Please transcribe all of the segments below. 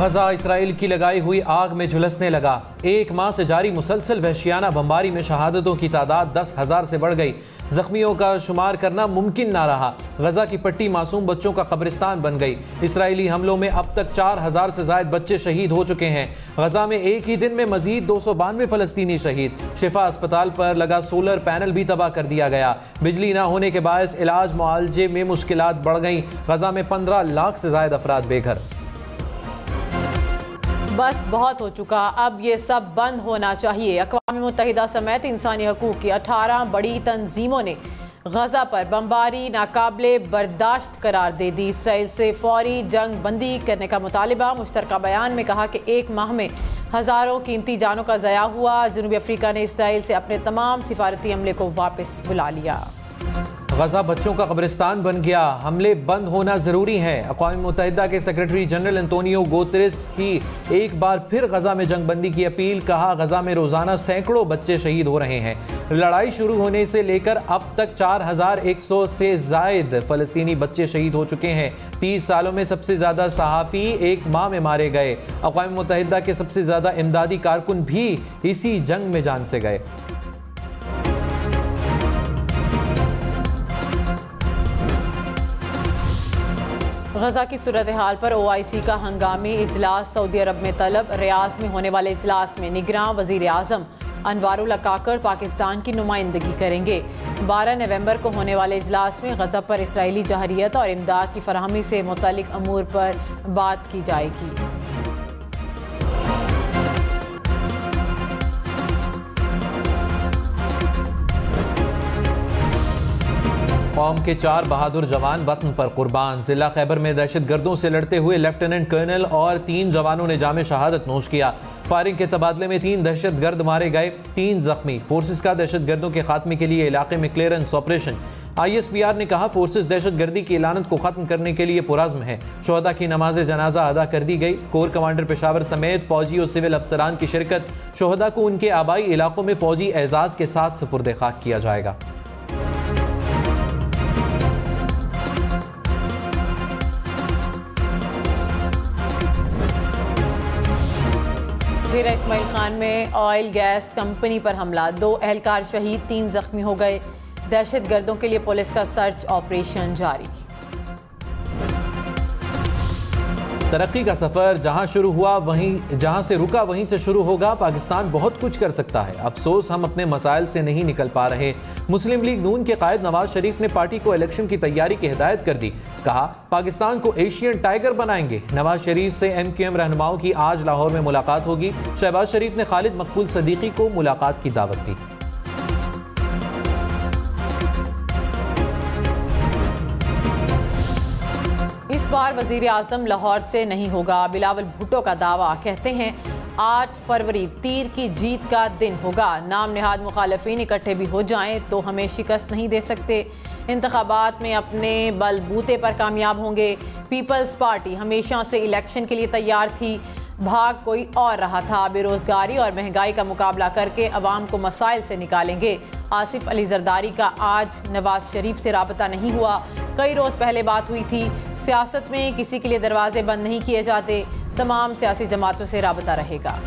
गजा Israel की लगाई हुई आग में झुलसने लगा। एक माह से जारी मुसलसल वहशियाना बमबारी में शहादतों की तादाद 10,000 से बढ़ गई। जख्मियों का शुमार करना मुमकिन ना रहा। गजा की पट्टी मासूम बच्चों का कब्रिस्तान बन गई। इसराइली हमलों में अब तक 4,000 से ज्यादा बच्चे शहीद हो चुके हैं। गजा में एक ही दिन में मजीद 292 फलस्तीनी शहीद। शिफा अस्पताल पर लगा सोलर पैनल भी तबाह कर दिया गया। बिजली ना होने के बायस इलाज मुआलजे में मुश्किलात बढ़ गई। गजा में 15 लाख से ज्यादा अफराद बेघर। बस बहुत हो चुका, अब ये सब बंद होना चाहिए। अक़वाम मुत्तहिदा समेत इंसानी हकूक़ की 18 बड़ी तंजीमों ने गजा पर बमबारी नाकाबिले बर्दाश्त करार दे दी। इसराइल से फौरी जंग बंदी करने का मुतालिबा। मुश्तरका बयान में कहा कि एक माह में हज़ारों कीमती जानों का ज़या हुआ। जनूबी अफ्रीका ने इसराइल से अपने तमाम सिफारती अमले को वापस बुला लिया। गजा बच्चों का कब्रिस्तान बन गया। हमले बंद होना जरूरी है। अक़वाम मुत्तहिदा के सेक्रेटरी जनरल एंटोनियो गुतेरेस की एक बार फिर गजा में जंगबंदी की अपील। कहा, गजा में रोजाना सैकड़ों बच्चे शहीद हो रहे हैं। लड़ाई शुरू होने से लेकर अब तक 4,100 से जायद फलस्तीनी बच्चे शहीद हो चुके हैं। 30 सालों में सबसे ज्यादा सहाफ़ी एक माह में मारे गए। अक़वाम मुत्तहिदा के सबसे ज्यादा इमदादी कारकुन भी इसी जंग में जान से गए। गजा की सूरत हाल पर OIC का हंगामी इजलास सऊदी अरब में तलब। रियाज में होने वाले इजलास में निगरान वज़ीर आज़म अनवारुल काकड़ पाकिस्तान की नुमाइंदगी करेंगे। 12 नवंबर को होने वाले इजलास में गजा पर इसराइली जहरियत और इमदाद की फराहमी से मुतल्लिक अमूर पर बात की जाएगी। कौम के 4 बहादुर जवान वतन पर कुर्बान। जिला खैबर में दहशत गर्दों से लड़ते हुए लेफ्टिनेंट कर्नल और 3 जवानों ने जामे शहादत नोश किया। फायरिंग के तबादले में 3 दहशत गर्द मारे गए, 3 जख्मी। फोर्सेस का दहशत गर्दों के खात्मे के लिए इलाके में क्लियरेंस ऑपरेशन। ISPR ने कहा, फोर्सेस दहशत गर्दी की लानत को खत्म करने के लिए पुरज़्म है। शोहदा की नमाज जनाजा अदा कर दी गई। कोर कमांडर पेशावर समेत फौजी और सिविल अफसरान की शिरकत। शोहदा को उनके आबाई इलाकों में फौजी एजाज के साथ सुपुर्द खाक किया जाएगा। डेरा इस्माइल खान में ऑयल गैस कंपनी पर हमला। 2 एहलकार शहीद, 3 जख्मी हो गए। दहशत गर्दों के लिए पुलिस का सर्च ऑपरेशन जारी। तरक्की का सफर जहां शुरू हुआ जहां से रुका वहीं से शुरू होगा। पाकिस्तान बहुत कुछ कर सकता है। अफसोस हम अपने मसाइल से नहीं निकल पा रहे। मुस्लिम लीग नून के कायद नवाज शरीफ ने पार्टी को इलेक्शन की तैयारी की हिदायत कर दी। कहा, पाकिस्तान को एशियन टाइगर बनाएंगे। नवाज शरीफ से MQM रहनुमाओं की आज लाहौर में मुलाकात होगी। शहबाज शरीफ ने खालिद मकबूल सदीकी को मुलाकात की दावत दी। इस बार वजीर आजम लाहौर से नहीं होगा। बिलावल भुट्टो का दावा। कहते हैं 8 फरवरी तीर की जीत का दिन होगा। नाम निहाद मुखालफीन इकट्ठे भी हो जाएं तो हमें शिकस्त नहीं दे सकते। इंतखाबात में अपने बलबूते पर कामयाब होंगे। पीपल्स पार्टी हमेशा से इलेक्शन के लिए तैयार थी। भाग कोई और रहा था। बेरोजगारी और महंगाई का मुकाबला करके अवाम को मसाइल से निकालेंगे। आसिफ अली जरदारी का आज नवाज शरीफ से राबता नहीं हुआ। कई रोज पहले बात हुई थी। सियासत में किसी के लिए दरवाजे बंद नहीं किए जाते। तमाम सियासी जमातों से राबता रहेगा।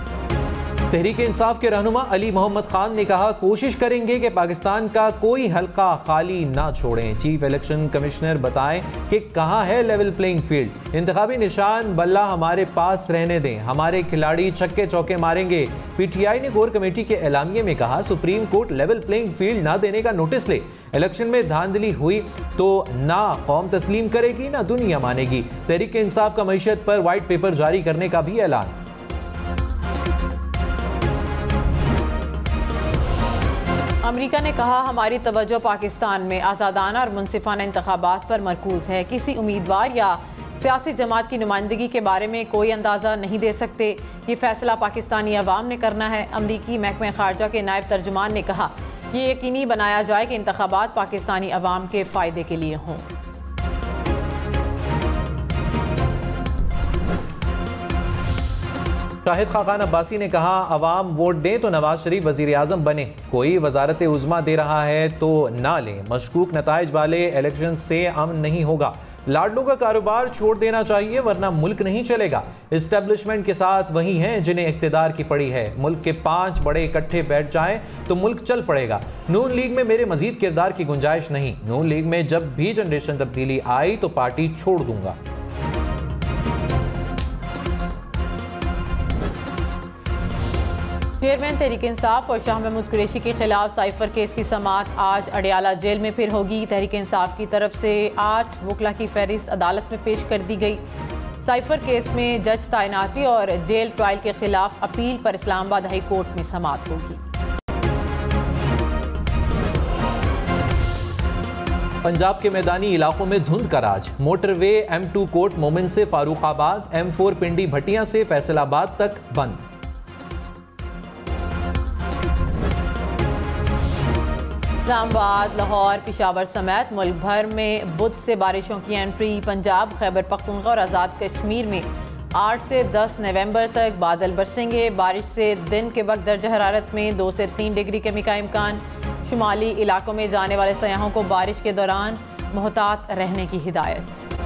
तहरीक इंसाफ के रहनुमा अली मोहम्मद खान ने कहा, कोशिश करेंगे कि पाकिस्तान का कोई हल्का खाली ना छोड़ें। चीफ इलेक्शन कमिश्नर बताएं कि कहां है लेवल प्लेइंग फील्ड। इंतखाबी निशान बल्ला हमारे पास रहने दें। हमारे खिलाड़ी छक्के चौके मारेंगे। PTI ने कोर कमेटी के एलामिये में कहा, supreme court level playing field ना देने का नोटिस ले। इलेक्शन में धांधली हुई तो ना कौम तस्लीम करेगी ना दुनिया मानेगी। तहरीक इंसाफ का मईशत पर व्हाइट पेपर जारी करने का भी ऐलान। अमेरिका ने कहा, हमारी तवज्जो पाकिस्तान में आज़ादाना और मुनसिफाना इंतखाबात पर मरकूज है। किसी उम्मीदवार या सियासी जमात की नुमाइंदगी के बारे में कोई अंदाज़ा नहीं दे सकते। ये फैसला पाकिस्तानी अवाम ने करना है। अमरीकी महकमे खारजा के नायब तर्जुमान ने कहा, ये यकीनी बनाया जाए कि इंतखाबात पाकिस्तानी अवाम के फ़ायदे के लिए हों। शाहिद खाकान अब्बासी ने कहा, अवाम वोट दें तो नवाज शरीफ वजीर आजम बने। कोई वजारत उज़्मा दे रहा है तो ना लें। मशकूक नताइज वाले इलेक्शन से अमन नहीं होगा। लाडलों का कारोबार छोड़ देना चाहिए वरना मुल्क नहीं चलेगा। इस्टेब्लिशमेंट के साथ वही हैं जिन्हें इख्तिदार की पड़ी है। मुल्क के 5 बड़े इकट्ठे बैठ जाएं तो मुल्क चल पड़ेगा। नून लीग में मेरे मजीद किरदार की गुंजाइश नहीं। नून लीग में जब भी जनरेशन तब्दीली आई तो पार्टी छोड़ दूंगा। चेयरमैन तहरीक इंसाफ और शाह महमूद कुरैशी के खिलाफ साइफर केस की समाअत आज अडियाला जेल में फिर होगी। तहरीक इंसाफ की तरफ से 8 वकला की फहरिस्त अदालत में पेश कर दी गई। साइफर केस में जज तैनाती और जेल ट्रायल के खिलाफ अपील पर इस्लामाबाद हाई कोर्ट में समाअत होगी। पंजाब के मैदानी इलाकों में धुंध का राज। मोटरवे M2 कोट मोमिन से फारूकाबाद, M4 पिंडी भटिया से फैसलाबाद तक बंद। इस्लामाबाद, लाहौर, पेशावर समेत मुल्क भर में बुध से बारिशों की एंट्री। पंजाब, खैबर पख्तूनख्वा और आज़ाद कश्मीर में 8 से 10 नवंबर तक बादल बरसेंगे। बारिश से दिन के वक्त दर्जा हरारत में 2 से 3 डिग्री कमी का इम्कान। शुमाली इलाकों में जाने वाले सयाहों को बारिश के दौरान मोहतात रहने की हिदायत।